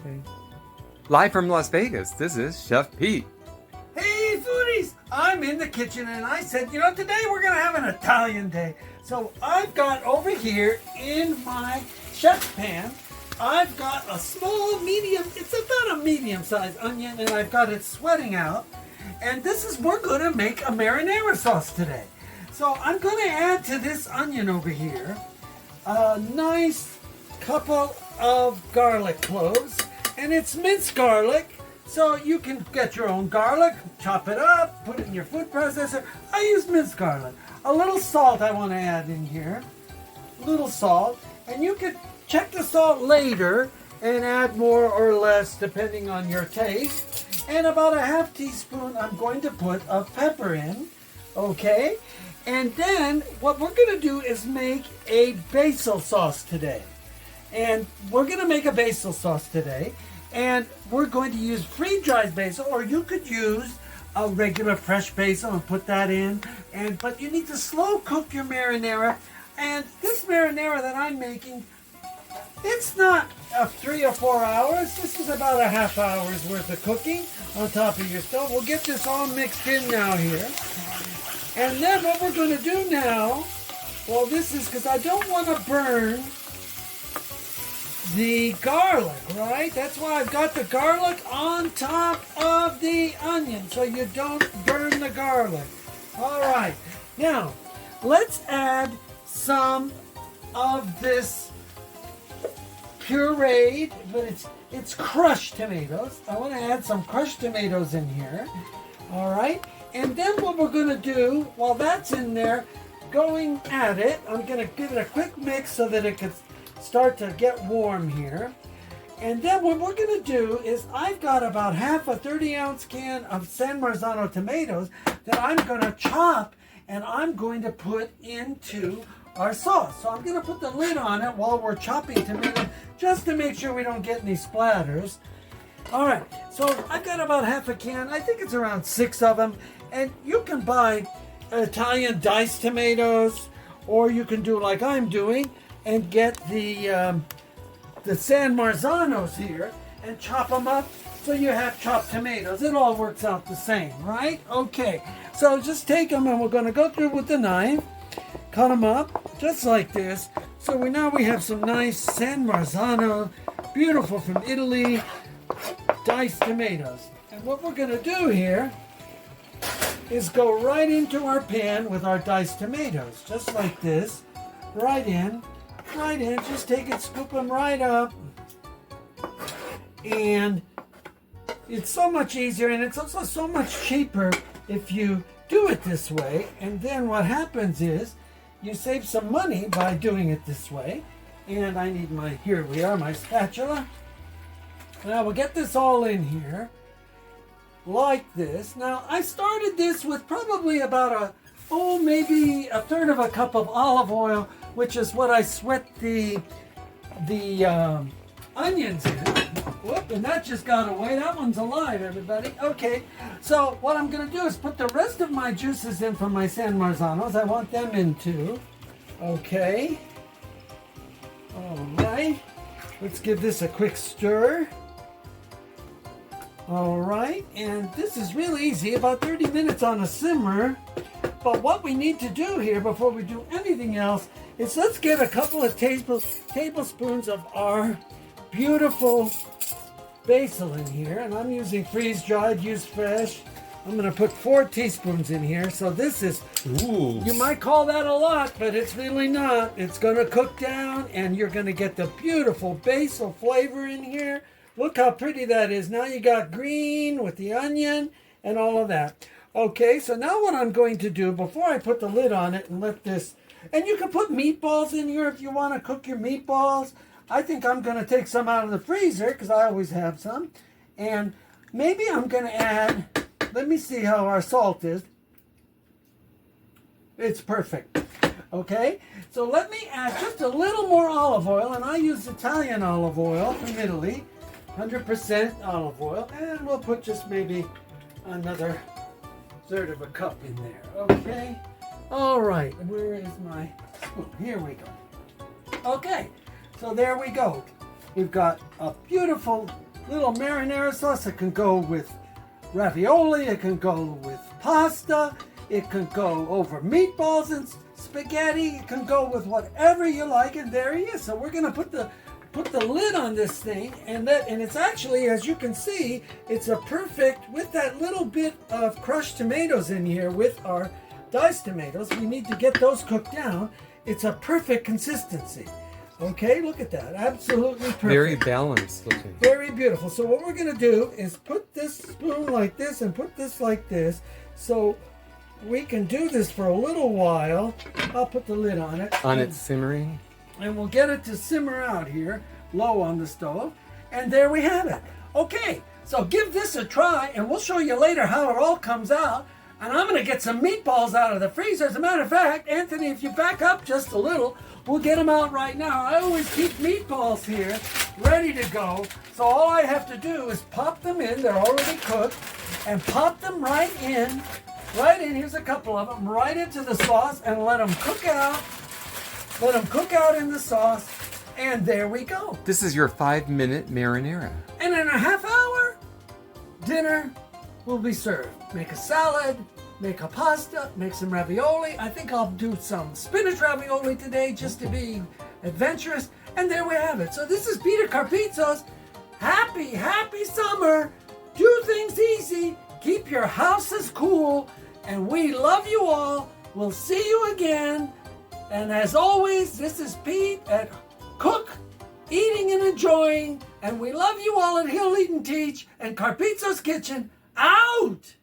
Okay. Live from Las Vegas, this is Chef Pete. Hey foodies, I'm in the kitchen and I said, today we're gonna have an Italian day. So I've got over here in my chef pan, I've got a small, medium, it's about a medium-sized onion, and I've got it sweating out. And we're gonna make a marinara sauce today. So I'm gonna add to this onion over here a nice couple of garlic cloves, and it's minced garlic. So you can get your own garlic, chop it up, put it in your food processor. I use minced garlic. A little salt I want to add in here. A little salt. And you can check the salt later and add more or less depending on your taste. And about a half teaspoon I'm going to put of pepper in. Okay? And then what we're going to do is make a basil sauce today. And we're going to make a basil sauce today. And we're going to use freeze-dried basil, or you could use a regular fresh basil and put that in. But you need to slow cook your marinara. And this marinara that I'm making, it's not 3 or 4 hours. This is about a half hour's worth of cooking on top of your stove. We'll get this all mixed in now here. And then what we're going to do now, well, this is because I don't want to burn the garlic, right? That's why I've got the garlic on top of the onion, so you don't burn the garlic. All right, now let's add some of this pureed, but it's crushed tomatoes. I want to add some crushed tomatoes in here. All right, and then what we're going to do while that's in there, going at it, I'm going to give it a quick mix so that it can start to get warm here. And then what we're going to do is I've got about half a 30-ounce can of San Marzano tomatoes that I'm going to chop and I'm going to put into our sauce. So I'm going to put the lid on it while we're chopping tomatoes just to make sure we don't get any splatters. All right, so I've got about half a can. I think it's around 6 of them. And you can buy Italian diced tomatoes, or you can do like I'm doing and get the San Marzanos here and chop them up so you have chopped tomatoes. It all works out the same, right? Okay, so just take them and we're going to go through with the knife, cut them up just like this. So now we have some nice San Marzano, beautiful from Italy, diced tomatoes. And what we're going to do here is go right into our pan with our diced tomatoes, just like this, right in, just take it, scoop them right up. And it's so much easier, and it's also so much cheaper if you do it this way. And then what happens is you save some money by doing it this way. And I need here we are, my spatula. Now we'll get this all in here like this. Now I started this with probably about maybe a third of a cup of olive oil, which is what I sweat the onions in. Whoop, and that just got away. That one's alive, everybody. Okay, so what I'm going to do is put the rest of my juices in from my San Marzanos. I want them in too. Okay. All right. Let's give this a quick stir. All right, and this is really easy, about 30 minutes on a simmer. But what we need to do here before we do anything else is let's get a couple of tablespoons of our beautiful basil in here. And I'm using freeze-dried, use fresh. I'm going to put 4 teaspoons in here. So this is, Ooh. You might call that a lot, but it's really not. It's going to cook down and you're going to get the beautiful basil flavor in here. Look how pretty that is. Now you got green with the onion and all of that. Okay, so now what I'm going to do, before I put the lid on it and let this, and you can put meatballs in here if you want to cook your meatballs. I think I'm going to take some out of the freezer because I always have some. And maybe I'm going to add, let me see how our salt is. It's perfect. Okay, so let me add just a little more olive oil, and I use Italian olive oil from Italy, 100% olive oil, and we'll put just maybe another third of a cup in there. Okay, all right, where is my spoon? Here we go. Okay, so there we go. We've got a beautiful little marinara sauce. It can go with ravioli. It can go with pasta. It can go over meatballs and spaghetti. It can go with whatever you like. And there he is. So we're gonna put the lid on this thing, and it's actually, as you can see, it's a perfect, with that little bit of crushed tomatoes in here with our diced tomatoes. We need to get those cooked down. It's a perfect consistency. Okay, look at that. Absolutely perfect. Very balanced looking. Very beautiful. So what we're going to do is put this spoon like this and put this like this. So we can do this for a little while. I'll put the lid on it. On it simmering. And we'll get it to simmer out here, low on the stove. And there we have it. Okay, so give this a try, and we'll show you later how it all comes out. And I'm going to get some meatballs out of the freezer. As a matter of fact, Anthony, if you back up just a little, we'll get them out right now. I always keep meatballs here ready to go. So all I have to do is pop them in. They're already cooked. And pop them right in. Here's a couple of them. Right into the sauce and let them cook out. Let them cook out in the sauce. And there we go. This is your 5-minute marinara. And in a half hour, dinner will be served. Make a salad, make a pasta, make some ravioli. I think I'll do some spinach ravioli today just to be adventurous. And there we have it. So this is Peter Carpizzo's happy summer. Do things easy. Keep your houses cool. And we love you all. We'll see you again. And as always, this is Pete at Cook, Eating and Enjoying. And we love you all at He'll Eat and Teach and Carpizzo's Kitchen. Out!